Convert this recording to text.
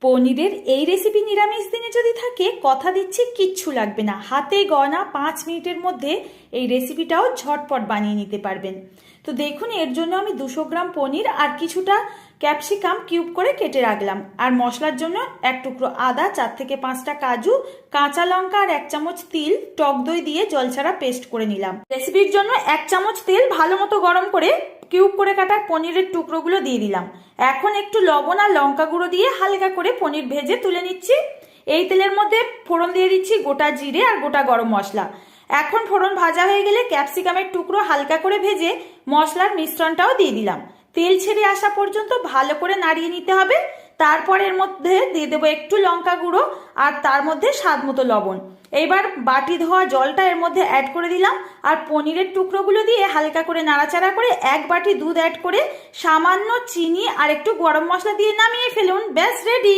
পনিরের এই রেসিপি নিরামিষ দিনে যদি থাকে কথা দিচ্ছি কিচ্ছু লাগবে না, হাতে গণা 5 মিনিটের মধ্যে এই রেসিপিটাও ঝটপট বানিয়ে নিতে পারবেন। তো দেখুন, এর জন্য আমি 200 গ্রাম পনির আর কিছুটা ক্যাপসিকাম কিউব করে কেটে রাখলাম। আর মশলার জন্য 1 টুকরো আদা, 4 থেকে 5টা কাজু, কাঁচা লঙ্কা আর 1 চামচ তিল টক দই দিয়ে জল ছাড়া পেস্ট করে নিলাম। রেসিপির জন্য 1 চামচ তেল ভালো মতো গরম করে কিউব করে কাটা পনিরের টুকরোগুলো দিয়ে দিলাম। এখন একটু লবণ আর লঙ্কা গুঁড়ো দিয়ে হালকা করে পনির ভেজে তুলে নিচ্ছি। এই তেলের মধ্যে ফোড়ন দিয়ে দিচ্ছি গোটা জিরে আর গোটা গরম মশলা। এখন ফোড়ন ভাজা হয়ে গেলে ক্যাপসিকামের টুকরো হালকা করে ভেজে মশলার মিশ্রণটাও দিয়ে দিলাম। তেল ছেড়ে আসা পর্যন্ত ভালো করে নাড়িয়ে নিতে হবে। তারপর এর মধ্যে দিয়ে দেবো একটু লঙ্কা গুঁড়ো আর তার মধ্যে স্বাদ মতো লবণ। এইবার বাটি ধোয়া জলটা এর মধ্যে অ্যাড করে দিলাম আর পনিরের টুকরোগুলো দিয়ে হালকা করে নাড়াচাড়া করে 1 বাটি দুধ অ্যাড করে সামান্য চিনি আর একটু গরম মশলা দিয়ে নামিয়ে ফেলুন। ব্যাস রেডি।